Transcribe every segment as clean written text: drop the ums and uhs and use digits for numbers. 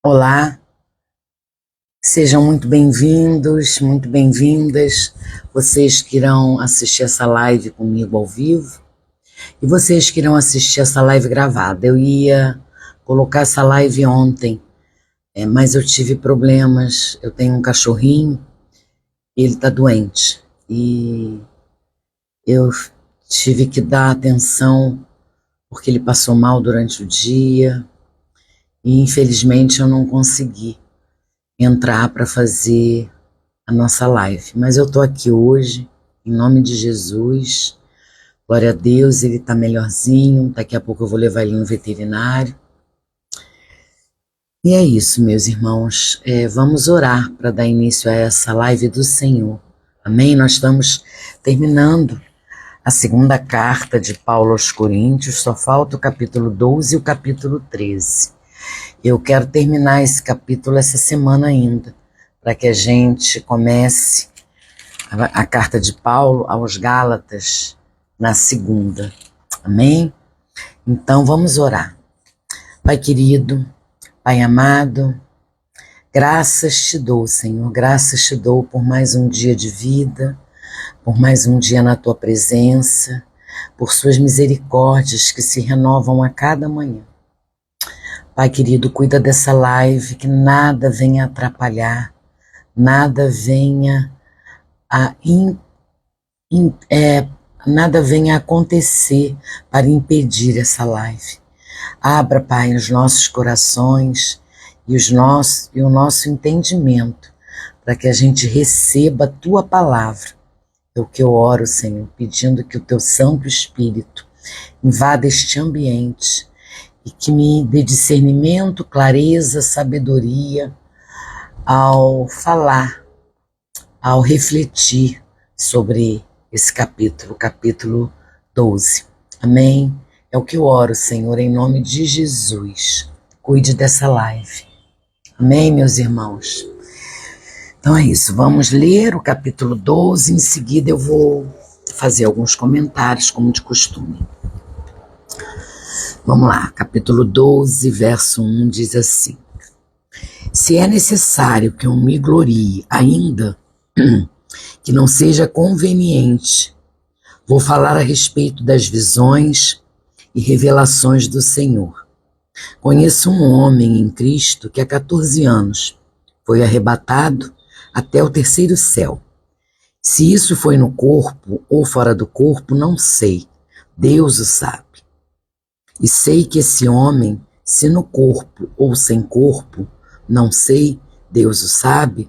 Olá, sejam muito bem-vindos, muito bem-vindas, vocês que irão assistir essa live comigo ao vivo e vocês que irão assistir essa live gravada. Eu ia colocar essa live ontem, mas eu tive problemas. Eu tenho um cachorrinho, ele está doente e eu tive que dar atenção porque ele passou mal durante o dia e infelizmente eu não consegui entrar para fazer a nossa live. Mas eu tô aqui hoje, em nome de Jesus. Glória a Deus, ele tá melhorzinho. Daqui a pouco eu vou levar ele no veterinário. E é isso, meus irmãos. Vamos orar para dar início a essa live do Senhor. Amém? Nós estamos terminando a segunda carta de Paulo aos Coríntios. Só falta o capítulo 12 e o capítulo 13. Eu quero terminar esse capítulo essa semana ainda, para que a gente comece a carta de Paulo aos Gálatas na segunda. Amém? Então vamos orar. Pai querido, Pai amado, graças te dou, Senhor, graças te dou por mais um dia de vida, por mais um dia na tua presença, por suas misericórdias que se renovam a cada manhã. Pai querido, cuida dessa live, que nada venha atrapalhar, nada venha acontecer para impedir essa live. Abra, Pai, os nossos corações e o nosso entendimento, para que a gente receba a tua palavra. É o que eu oro, Senhor, pedindo que o teu Santo Espírito invada este ambiente e que me dê discernimento, clareza, sabedoria ao falar, ao refletir sobre esse capítulo, capítulo 12. Amém? É o que eu oro, Senhor, em nome de Jesus. Cuide dessa live. Amém, meus irmãos? Então é isso, vamos ler o capítulo 12, em seguida eu vou fazer alguns comentários, como de costume. Vamos lá, capítulo 12, verso 1 diz assim: Se é necessário que eu me glorie, ainda que não seja conveniente, vou falar a respeito das visões e revelações do Senhor. Conheço um homem em Cristo que há 14 anos foi arrebatado até o terceiro céu. Se isso foi no corpo ou fora do corpo, não sei. Deus o sabe. E sei que esse homem, se no corpo ou sem corpo, não sei, Deus o sabe,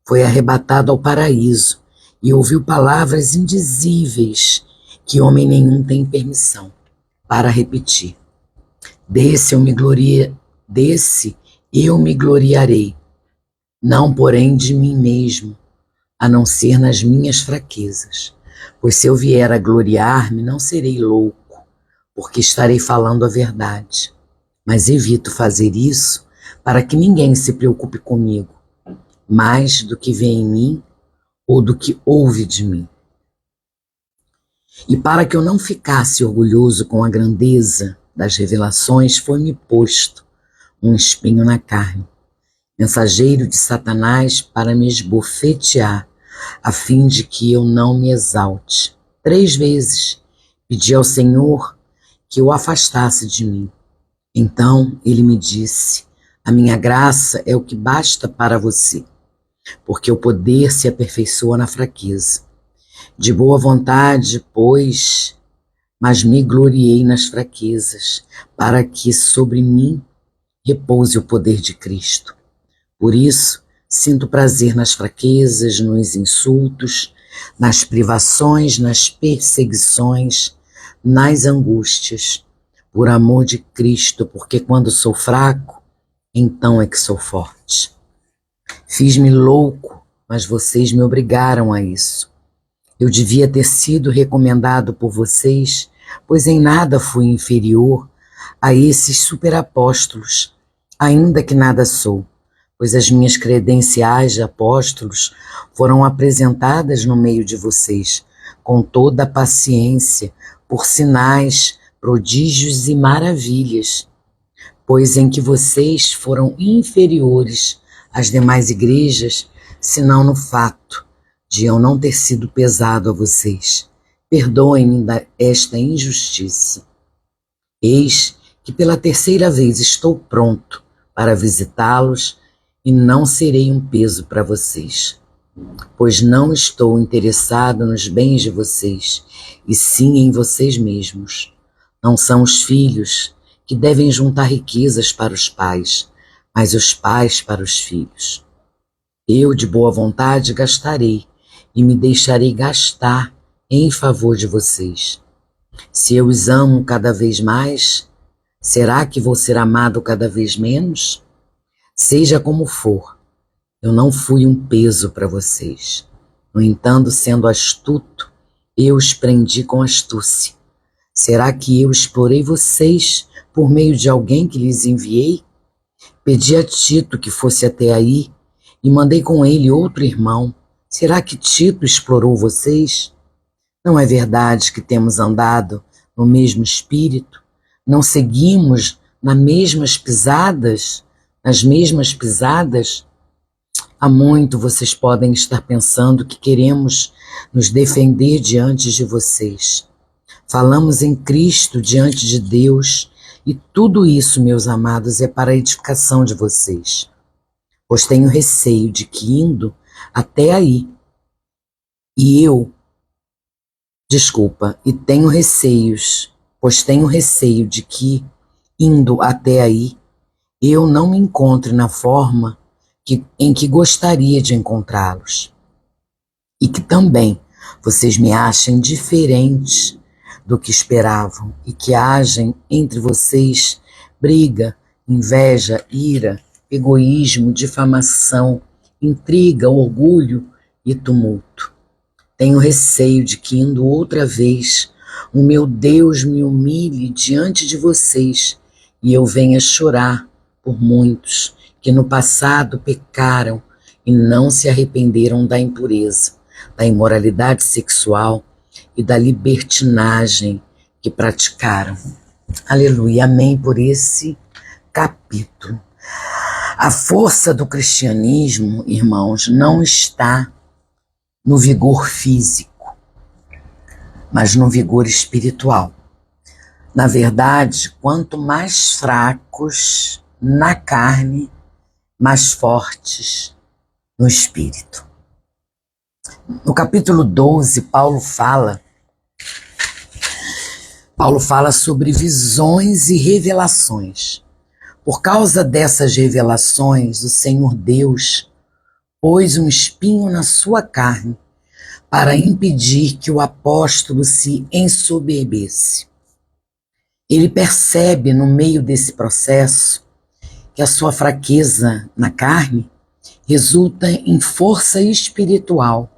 foi arrebatado ao paraíso e ouviu palavras indizíveis que homem nenhum tem permissão para repetir. Desse eu me gloriarei, não porém de mim mesmo, a não ser nas minhas fraquezas. Pois se eu vier a gloriar-me, não serei louco, porque estarei falando a verdade. Mas evito fazer isso para que ninguém se preocupe comigo, mais do que vê em mim ou do que ouve de mim. E para que eu não ficasse orgulhoso com a grandeza das revelações, foi-me posto um espinho na carne, mensageiro de Satanás para me esbofetear, a fim de que eu não me exalte. 3 vezes pedi ao Senhor que o afastasse de mim. Então ele me disse: a minha graça é o que basta para você, porque o poder se aperfeiçoa na fraqueza. De boa vontade, pois, mas me gloriei nas fraquezas, para que sobre mim repouse o poder de Cristo. Por isso, sinto prazer nas fraquezas, nos insultos, nas privações, nas perseguições, nas angústias, por amor de Cristo, porque quando sou fraco, então é que sou forte. Fiz-me louco, mas vocês me obrigaram a isso. Eu devia ter sido recomendado por vocês, pois em nada fui inferior a esses superapóstolos, ainda que nada sou, pois as minhas credenciais de apóstolos foram apresentadas no meio de vocês, com toda a paciência, por sinais, prodígios e maravilhas. pois em que vocês foram inferiores às demais igrejas, senão no fato de eu não ter sido pesado a vocês. Perdoem-me esta injustiça. Eis que pela terceira vez estou pronto para visitá-los e não serei um peso para vocês, pois não estou interessado nos bens de vocês, e sim em vocês mesmos. Não são os filhos que devem juntar riquezas para os pais, mas os pais para os filhos. Eu, de boa vontade, gastarei e me deixarei gastar em favor de vocês. Se eu os amo cada vez mais, será que vou ser amado cada vez menos? Seja como for, eu não fui um peso para vocês. No entanto, sendo astuto, eu os prendi com astúcia. Será que eu explorei vocês por meio de alguém que lhes enviei? Pedi a Tito que fosse até aí e mandei com ele outro irmão. Será que Tito explorou vocês? Não é verdade que temos andado no mesmo espírito? Não seguimos nas mesmas pisadas? Há muito vocês podem estar pensando que queremos nos defender diante de vocês. Falamos em Cristo diante de Deus, e tudo isso, meus amados, é para a edificação de vocês. Pois tenho receio de que indo até aí, tenho receio de que, indo até aí, eu não me encontre na forma em que gostaria de encontrá-los. E que também vocês me achem diferentes do que esperavam e que haja entre vocês briga, inveja, ira, egoísmo, difamação, intriga, orgulho e tumulto. Tenho receio de que, indo outra vez, o meu Deus me humilhe diante de vocês e eu venha chorar por muitos que no passado pecaram e não se arrependeram da impureza, da imoralidade sexual e da libertinagem que praticaram. Aleluia, amém por esse capítulo. A força do cristianismo, irmãos, não está no vigor físico, mas no vigor espiritual. Na verdade, quanto mais fracos na carne, mais fortes no espírito. No capítulo 12, Paulo fala sobre visões e revelações. Por causa dessas revelações, o Senhor Deus pôs um espinho na sua carne para impedir que o apóstolo se ensoberbecesse. Ele percebe no meio desse processo que a sua fraqueza na carne resulta em força espiritual.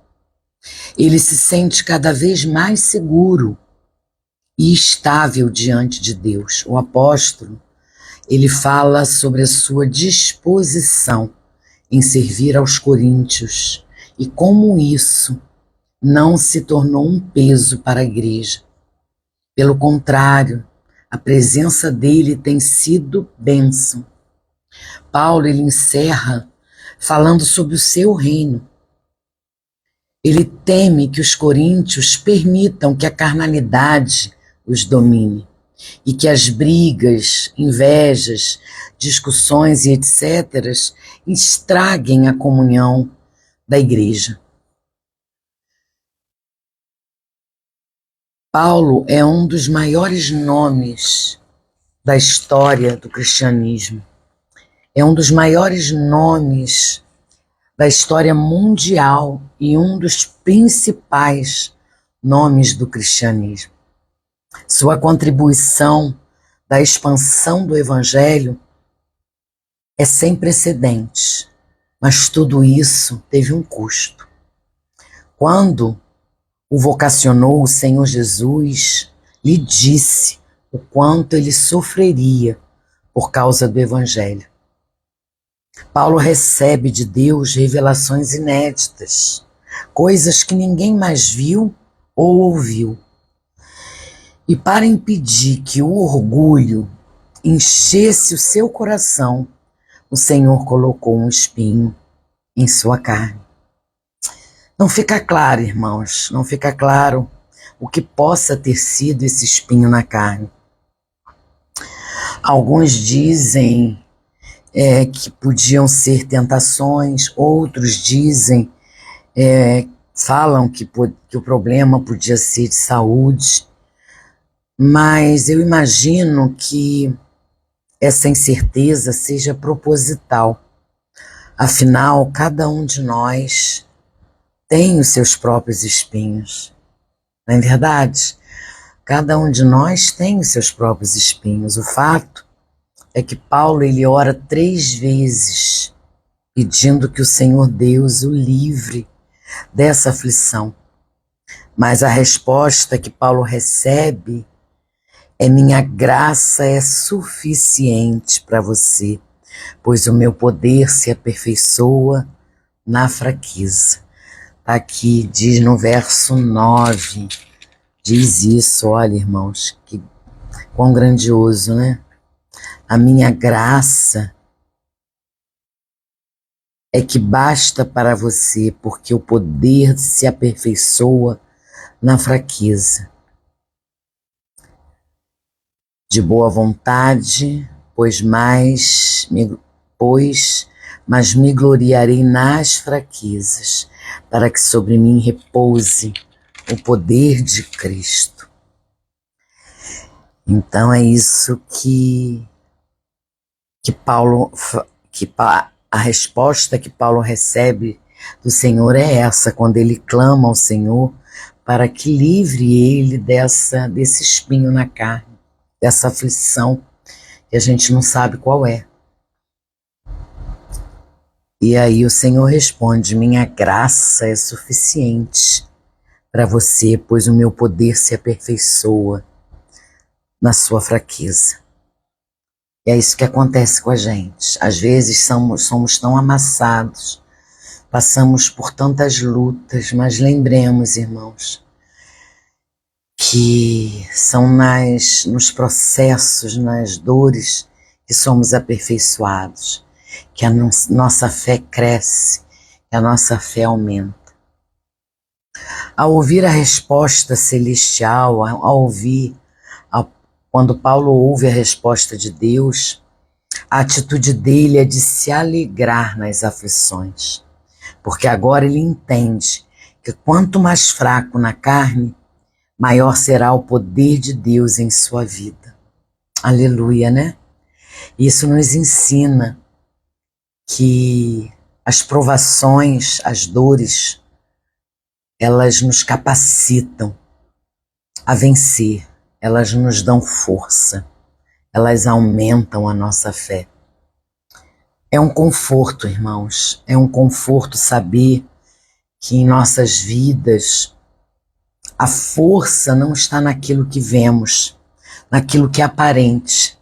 Ele se sente cada vez mais seguro e estável diante de Deus. O apóstolo, ele fala sobre a sua disposição em servir aos coríntios e como isso não se tornou um peso para a igreja. Pelo contrário, a presença dele tem sido bênção. Paulo, ele encerra falando sobre o seu reino. Ele teme que os coríntios permitam que a carnalidade os domine e que as brigas, invejas, discussões e etc. estraguem a comunhão da igreja. Paulo é um dos maiores nomes da história do cristianismo. É um dos maiores nomes da história mundial e um dos principais nomes do cristianismo. Sua contribuição da expansão do evangelho é sem precedentes, mas tudo isso teve um custo. Quando o vocacionou, o Senhor Jesus lhe disse o quanto ele sofreria por causa do evangelho. Paulo recebe de Deus revelações inéditas, coisas que ninguém mais viu ou ouviu. E para impedir que o orgulho enchesse o seu coração, o Senhor colocou um espinho em sua carne. Não fica claro, irmãos, não fica claro o que possa ter sido esse espinho na carne. Alguns dizem que podiam ser tentações, outros dizem, falam que o problema podia ser de saúde, mas eu imagino que essa incerteza seja proposital. Afinal, cada um de nós tem os seus próprios espinhos, não é verdade? Cada um de nós tem os seus próprios espinhos. O fato é que Paulo ele ora 3 vezes pedindo que o Senhor Deus o livre dessa aflição. Mas a resposta que Paulo recebe é: minha graça é suficiente para você, pois o meu poder se aperfeiçoa na fraqueza. Aqui diz no verso 9, diz isso, olha irmãos, que quão grandioso, né? A minha graça é que basta para você, porque o poder se aperfeiçoa na fraqueza. De boa vontade, mas me gloriarei nas fraquezas, para que sobre mim repouse o poder de Cristo. Então é isso que a resposta que Paulo recebe do Senhor é essa, quando ele clama ao Senhor para que livre ele desse espinho na carne, dessa aflição que a gente não sabe qual é. E aí o Senhor responde: minha graça é suficiente para você, pois o meu poder se aperfeiçoa na sua fraqueza. E é isso que acontece com a gente. Às vezes somos tão amassados, passamos por tantas lutas, mas lembremos, irmãos, que são nos processos, nas dores, que somos aperfeiçoados, que a nossa fé cresce, que a nossa fé aumenta. Ao ouvir a resposta celestial, quando Paulo ouve a resposta de Deus, a atitude dele é de se alegrar nas aflições, porque agora ele entende que quanto mais fraco na carne, maior será o poder de Deus em sua vida. Aleluia, né? Isso nos ensina que as provações, as dores, elas nos capacitam a vencer, elas nos dão força, elas aumentam a nossa fé. É um conforto, irmãos, é um conforto saber que em nossas vidas a força não está naquilo que vemos, naquilo que é aparente,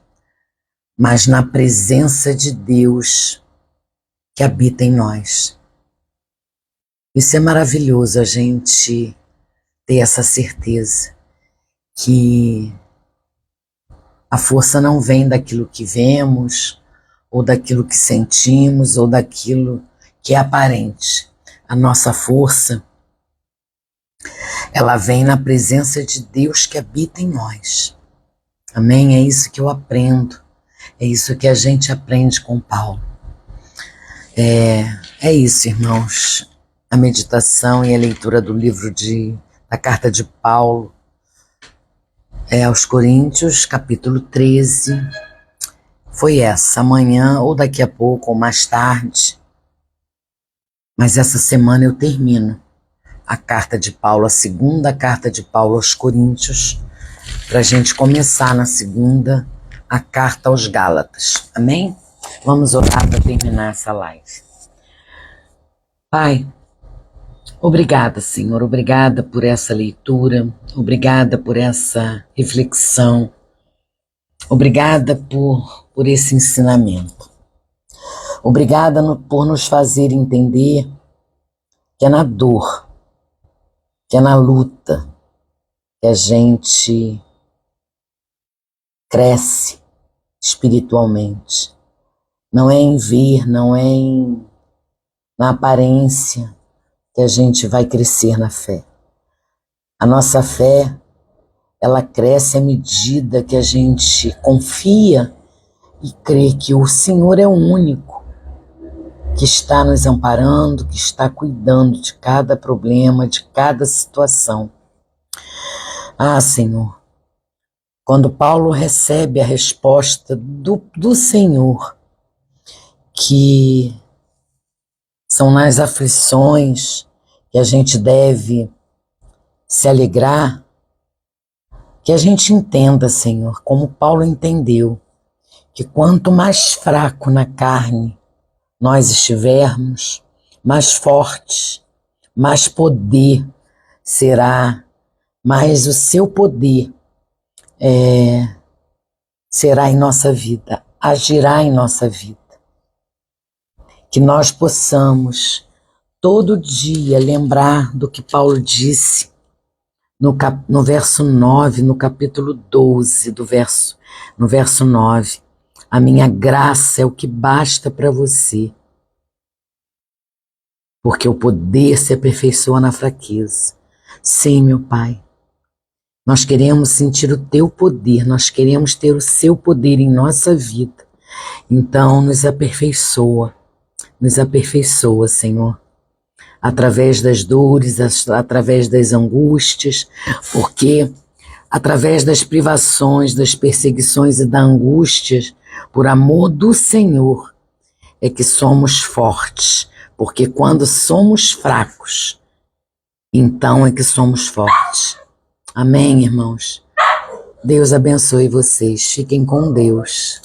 mas na presença de Deus que habita em nós. Isso é maravilhoso, a gente ter essa certeza que a força não vem daquilo que vemos, ou daquilo que sentimos, ou daquilo que é aparente. A nossa força, ela vem na presença de Deus que habita em nós. Amém? É isso que eu aprendo. É isso que a gente aprende com Paulo. É isso, irmãos. A meditação e a leitura do livro da carta de Paulo aos Coríntios, capítulo 13, foi essa, amanhã ou daqui a pouco ou mais tarde, mas essa semana eu termino a carta de Paulo, a segunda carta de Paulo aos Coríntios, para a gente começar na segunda a carta aos Gálatas, amém? Vamos orar para terminar essa live. Pai, obrigada, Senhor, obrigada por essa leitura, obrigada por essa reflexão, obrigada por esse ensinamento. Obrigada por nos fazer entender que é na dor, que é na luta que a gente cresce, espiritualmente. Não é em ver, não é na aparência que a gente vai crescer na fé. A nossa fé, ela cresce à medida que a gente confia e crê que o Senhor é o único que está nos amparando, que está cuidando de cada problema, de cada situação. Ah, Senhor, quando Paulo recebe a resposta do Senhor, que são nas aflições que a gente deve se alegrar, que a gente entenda, Senhor, como Paulo entendeu, que quanto mais fraco na carne nós estivermos, mais fortes, mais poder será, mais o seu poder será em nossa vida, agirá em nossa vida. Que nós possamos todo dia lembrar do que Paulo disse no verso 9, no capítulo 12, no verso 9. A minha graça é o que basta para você, porque o poder se aperfeiçoa na fraqueza. Sim, meu Pai, nós queremos sentir o teu poder, nós queremos ter o seu poder em nossa vida. Então, nos aperfeiçoa, Senhor, através das dores, através das angústias, porque através das privações, das perseguições e da angústia, por amor do Senhor, é que somos fortes, porque quando somos fracos, então é que somos fortes. Amém, irmãos? Deus abençoe vocês. Fiquem com Deus.